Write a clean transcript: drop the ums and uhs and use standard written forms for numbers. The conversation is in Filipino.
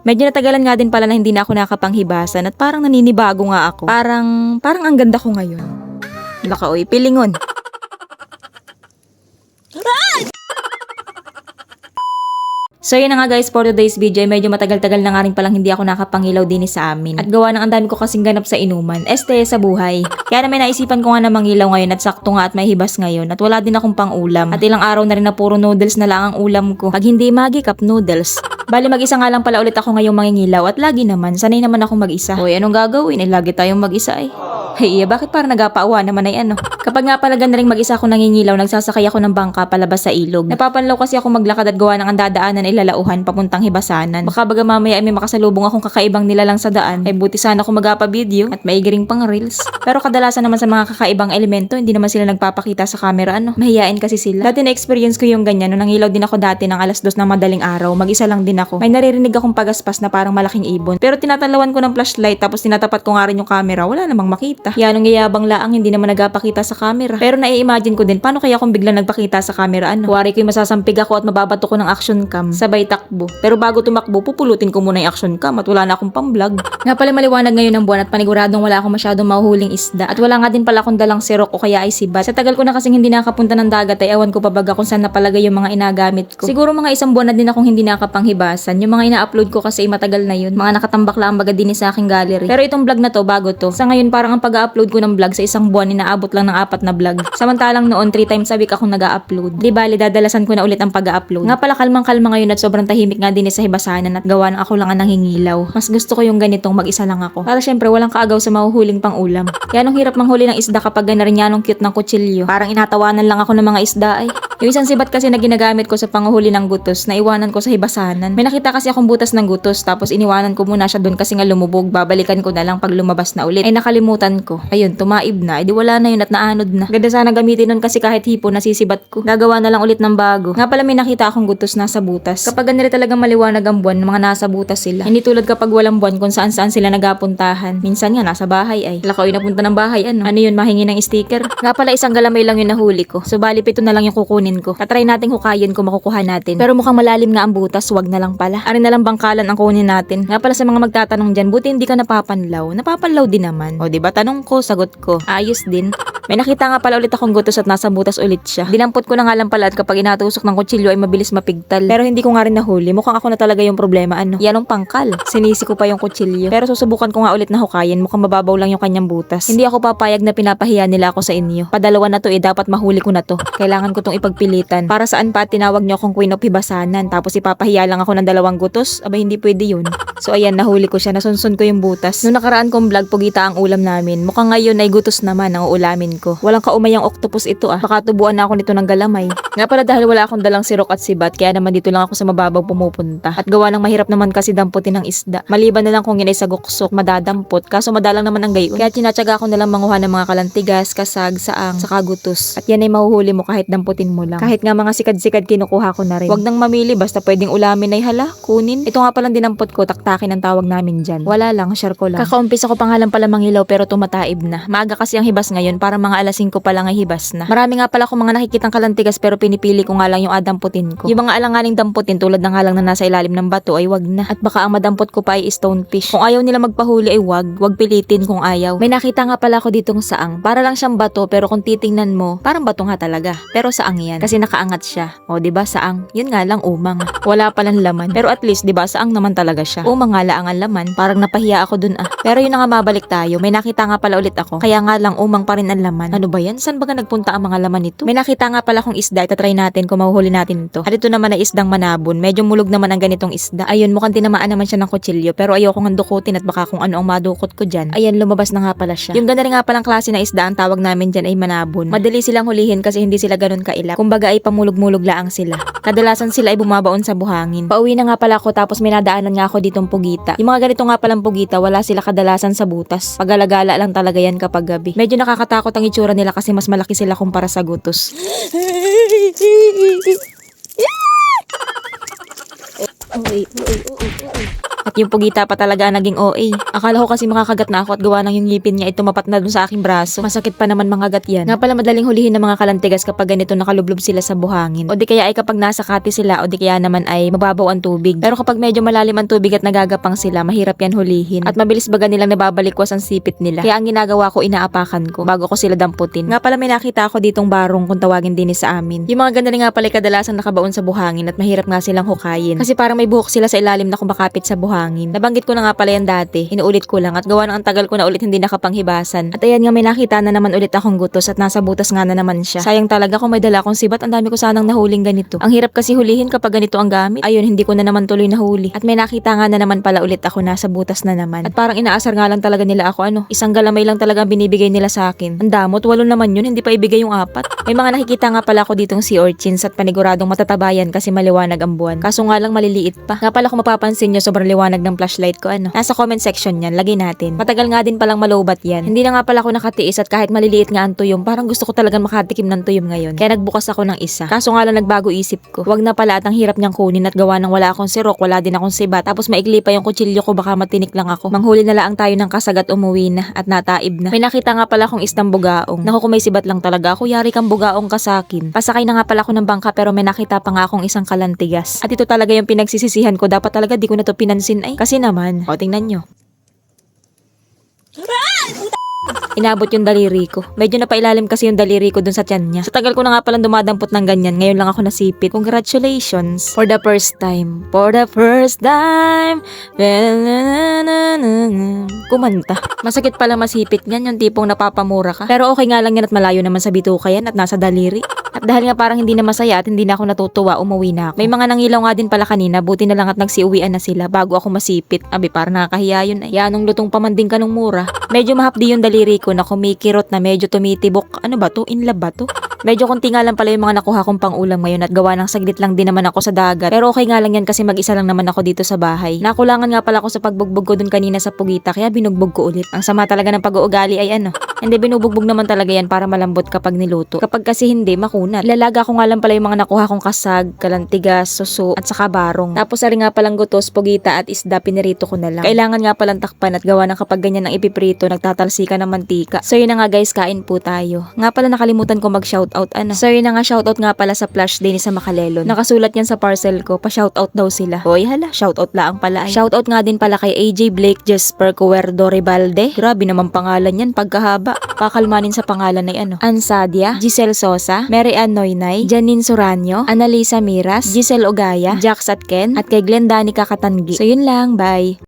Medyo natagalan nga din pala na hindi na ako nakapanghibasan at parang naninibago nga ako. Parang ang ganda ko ngayon. Laka oy, pilingon. So yun na nga guys, for today's video, medyo matagal-tagal na nga rin palang hindi ako nakapangilaw din sa amin. At gawa ng ang dami ko kasing ganap sa inuman, sa buhay. Kaya na may naisipan ko nga na mangilaw ngayon at sakto nga at may hibas ngayon at wala din akong pang ulam. At ilang araw na rin na puro noodles na lang ang ulam ko. Pag hindi Maggi, cup noodles. Bali mag-isa nga lang pala ulit ako ngayong mangingilaw at lagi naman, sanay naman akong mag-isa. Hoy, anong gagawin? Lagi tayong mag-isa eh. Hey, bakit parang nagapaawa naman ay ano? Kapag nga pala ganda rin mag-isa ako nangingilaw, nagsasakay ako ng bangka palabas sa ilog. Napapanlaw kasi ako maglakad at gawa ng andadaanan ay lalauhan papuntang hibasanan. Baka baga mamaya ay may makasalubong akong kakaibang nilalang sa daan. Ay buti sana ako magapa-video at maigiring pang reels. Pero kadalasan naman sa mga kakaibang elemento, hindi naman sila nagpapakita sa camera ano. Mahiyain kasi sila. Dati na-experience ko yung ganyan nung nangilaw din ako dati ng 2:00 ng madaling araw. Mag-isa lang din ako. May naririnig akong pagaspas na parang malaking ibon. Pero tinatalawan ko ng flashlight tapos tinatapat ko nga rin yung camera. Wala namang makita. Yan ang yayabang laang hindi naman nagpapakita sa camera. Pero nai-imagine ko din paano kaya kung bigla nagpakita sa camera ano. Kuwari ko'y masasampig ako at mababato ko ng action cam. Sabay takbo. Pero bago tumakbo, pupulutin ko muna yung action cam at wala na akong pang-vlog. Nga pala maliwanag ngayon ng buwan at paniguradong wala akong masyadong mahuhuling isda. At wala nga din pala akong dalang sirok o kaya ay sibat. Sa tagal ko na kasing hindi nakapunta ng dagat ay ewan ko pa baga kung saan napalagay yung mga inagamit ko. Siguro mga 1 buwan na din akong hindi nakapanghibasan. Yung mga ina-upload ko kasi matagal na yun. Mga nakatambak lang baga din sa aking gallery. Pero itong vlog na to, bago to. Sa ngayon parang ang pag-upload ko ng vlog sa 1 buwan inaabot lang ng 4 na vlog. Samantalang noon 3 times a week akong nag-upload. Di bali dadalasan ko na ulit ang pag-upload. Nga pala kalmang-kalma ngayon at sobrang tahimik nga din sa hibasanan at gawa ng ako lang ang nangingilaw. Mas gusto ko yung ganitong mag-isa lang ako. Para syempre walang kaagaw sa mahuhuling pang ulam. Kaya nung hirap manghuli ng isda kapag gana rin yanong cute ng kutsilyo. Parang inatawanan lang ako ng mga isda ay. Yung isang sibat kasi na ginagamit ko sa panguhuli ng gutos, naiwanan ko sa hibasanan. May nakita kasi akong butas ng gutos tapos iniwanan ko muna siya doon kasi nga lumubog. Babalikan ko na lang pag lumabas na ulit. Ay nakalimutan ko. Ayun, tumaib na. Ay di wala na yun at naanod na. Ganda sana gamitin nun kasi kahit hipo nasisibat ko. Gagawa na lang ulit ng bago. Nga pala may nakita akong gutos nasa butas. Kapag ganito talagang maliwanag ang buwan, mga nasa butas sila. Hindi tulad kapag walang buwan kung saan-saan sila nagapuntahan. Minsan nga nasa bahay ay. Lakaw napunta ng bahay ano. Ano yun, mahingi ng sticker? Nga pala isang galamay lang yun nahuli ko. So bali 7 na lang yung kukunin ko. Tatry nating hukayin kung makukuha natin. Pero mukhang malalim nga ang butas, wag na lang pala. Ari na lang bangkalan ang kunin natin. Nga pala sa mga magtatanong dyan, buti hindi ka napapanlaw. Napapanlaw din naman. O diba, tanong ko, sagot ko. Ayos din. May nakita nga pala ulit akong gutos at nasa butas ulit siya. Dinampot ko na nga lang pala at kapag inatusok ng kutsilyo ay mabilis mapigtal. Pero hindi ko nga rin nahuli. Mukhang ako na talaga yung problema ano. Yanong pangkal. Sinisi ko pa yung kutsilyo. Pero susubukan ko nga ulit na hukayin. Mukhang mababaw lang yung kanyang butas. Hindi ako papayag na pinapahiya nila ako sa inyo. Padalawa na to dapat mahuli ko na to. Kailangan ko tong ipagpilitan. Para saan pa tinawag niyo akong Queen of Hibasanan tapos ipapahiya lang ako ng 2 gutos? Aba hindi pwede yun. So ayan, nahuli ko siya. Nasunsun ko yung butas. Noong nakaraan kong vlog, pugita ang ulam namin. Mukhang ngayon ay gutos naman ang uulamin ko. Walang kaumayang octopus ito ah. Baka tubuan na ako nito ng galamay. Nga pala dahil wala akong dalang sirok at sibat, kaya naman dito lang ako sa mababaw pumupunta. At gawa ng mahirap naman kasi damputin ng isda. Maliban na lang kung yun ay sa guksok, madadampot. Kaso madalang naman ang gayon. Kaya tinatsaga ko na lang manguha ng mga kalantigas, kasag, saang, saka gutos. At yan ay mahuhuli mo kahit damputin mo lang. Kahit nga mga sikad-sikad kinukuha ko na rin. Wag nang mamili, basta pwedeng ulamin ay hala, kunin. Ito nga palang dinampot ko, taktakin ang tawag namin dyan. Wala lang, share ko lang. Kakaumpisa ko pang halang pala mangilaw pero tumataib na. Maaga kasi ang hibas ngayon, para mga 5 pa lang ay hibas na. Marami nga pala akong mga nakikitang kalantigas pero pinipili ko nga lang yung adamputin ko. Yung mga alanganing damputin tulad ng halang na nasa ilalim ng bato ay wag na. At baka ang madampot ko pa ay stonefish. Kung ayaw nila magpahuli ay wag pilitin kung ayaw. May nakita nga pala ako ditong saang. Para lang siyang bato pero kung titingnan mo, parang bato nga talaga. Pero saang yan. Kasi nakaangat siya. O diba saang? Yun nga lang umang. Wala palang laman. Pero at least diba saang naman talaga siya. Umang nga lang ang laman. Parang napahiya ako dun ah. Pero yun na nga, mabalik tayo. May nakita nga pala ulit ako. Kaya nga lang umang pa rin ang laman. Ano ba yan? Saan baga nagpunta ang mga laman nito? May nakita nga pala akong isda. Itatry natin kung mahuhuli natin ito. At ito naman ay isdang manabon. Medyo mulog naman ang ganitong isda. Ayun, mukhang tinamaan naman siya ng kutsilyo. Pero ayoko nga dukutin at baka kung ano ang madukot ko dyan. Ayan, lumabas na nga pala siya. Yung ganda rin nga palang klase na isda, ang tawag namin dyan ay manabon. Madali silang hulihin kasi hindi sila ganun kailap. Kumbaga ay pamulog-mulog laang sila. Kadalasan sila ay bumabaon sa buhangin. Pauwi na nga pala ako tapos may nadaanan nga ako ditong pugita. Yung mga ganito nga palang pugita, wala sila kadalasan sa butas. Pagalagala lang talaga yan kapag gabi. Medyo nakakatakot ang itsura nila kasi mas malaki sila kumpara sa gutos. Uy. At yung pugita pa talaga ang naging OA. Akala ko kasi makakagat na ako at gawa ng yung ngipin niya ay tumapat na dun sa aking braso. Masakit pa naman mangagat yan. Nga pala madaling hulihin ng mga kalantigas kapag ganito nakalublob sila sa buhangin. O di kaya ay kapag nasa kati sila o di kaya naman ay mababaw ang tubig. Pero kapag medyo malalim ang tubig at nagagapang sila, mahirap yan hulihin. At mabilis baga nilang nababalikwas ang sipit nila. Kaya ang ginagawa ko, inaapakan ko bago ko sila damputin. Nga pala may nakita ako ditong barong kung tawagin din sa amin. Yung mga ganda nga pala kadalasang nakabaon sa buhangin at mahirap nga silang hukayin. Kasi parang may buhok sila sa ilalim na kumakapit sa buhangin. Nabanggit ko na nga pala yan dati. Inuulit ko lang at gawa ng ang tagal ko na ulit hindi nakapanghibasan. At ayan nga may nakita na naman ulit akong gutos at nasa butas nga na naman siya. Sayang talaga kung may dala akong sibat, ang dami ko sanang nahuling ganito. Ang hirap kasi hulihin kapag ganito ang gamit. Ayun, hindi ko na naman tuloy nahuli. At may nakita nga na naman pala ulit ako nasa butas na naman. At parang inaasar nga lang talaga nila ako isang galamay lang talaga ang binibigay nila sa akin. Ang damot, 8 naman yun, hindi pa ibigay yung 4. May mga nakikita nga pala ako ditong sea urchins at paniguradong matatabayan kasi maliwanag ang buwan. Kaso nga lang maliliit pa. Nga pala kung mapapansin nyo, sobrang liwanag ng flashlight ko Nasa comment section yan, lagay natin. Matagal nga din palang malobat yan. Hindi na nga pala ako nakatiis at kahit maliliit nga ang tuyom, parang gusto ko talagang makatikim ng tuyom ngayon. Kaya nagbukas ako ng isa. Kaso nga lang nagbago isip ko. Wag na pala at ang hirap niyang kunin at gawa ng wala akong sirok, wala din akong sibat. Tapos maikli pa yung kutsilyo ko, baka matinik lang ako. Manghuli na lang tayo ng kasagat, umuwi na at nataib na. May nakita nga pala akong isdang bugaong. Naku, kung may sibat lang talaga ako, yari kang bugaong ka sa akin. Pasakay na nga pala ako ng bangka pero may nakita pa nga akong isang kalantigas. At ito talaga yung pinagsisisihan ko. Dapat talaga di ko na to pinansin kasi naman. O tingnan nyo. Inabot yung daliri ko. Medyo napailalim kasi yung daliri ko dun sa tiyan niya. Sa tagal ko na nga palang dumadampot ng ganyan, ngayon lang ako nasipit. Congratulations. For the first time. For the first time. Kumanta. Masakit pala masipit niyan, yung tipong napapamura ka. Pero okay nga lang yan at malayo naman sa bituka yan at nasa daliri. At dahil nga parang hindi na masaya at hindi na ako natutuwa, umuwi na ako. May mga nangilaw nga din pala kanina, buti na lang at nagsiuwian na sila bago ako masipit. Abi, parang nakakahiya yun Yanong lutong pamanding ka nung mura. Medyo mahapdi yung daliri ko na kumikirot na medyo tumitibok. Ano ba to? Inlab ba to? Medyo konti nga lang pala yung mga nakuha kong pangulam ngayon at gawa ng saglit lang din naman ako sa dagat. Pero okay nga lang yan kasi mag-isa lang naman ako dito sa bahay. Nakulangan nga pala ako sa pagbugbog ko dun kanina sa pugita kaya binugbog ko ulit. Ang sama talaga ng pag-uugali ay Hindi, binubugbog naman talaga yan para malambot kapag niluto. Kapag kasi hindi, makunat. Ilalaga ko nga lang pala yung mga nakuha kong kasag, kalantigas, suso, at saka barong. Tapos ari nga palang gutos, pugita at isda, pinirito ko na lang. Kailangan nga palang takpan at gawa ng kapag ganyan ang ipiprito, nagtatalsika ng mantika. So yun na nga guys, kain po tayo. Nga pala nakalimutan ko mag-shoutout So yun na nga, shoutout nga pala sa Flash Day ni sa Makalelon. Nakasulat yan sa parcel ko, pa-shoutout daw sila. Hoy hala, shoutout lang pala ay. Shoutout nga din pala kay AJ Blake, Jesper Cuerdo Ribalde. Grabe naman pangalan yan, pagkahaba. Pakalmanin sa pangalan ay Ansadia, Giselle Sosa, Mary Ann Noynay, Janine Suranyo, Annalisa Miras, Giselle Ogaya, Jax at Ken, at kay Glenn Danica Katanggi. So yun lang, bye!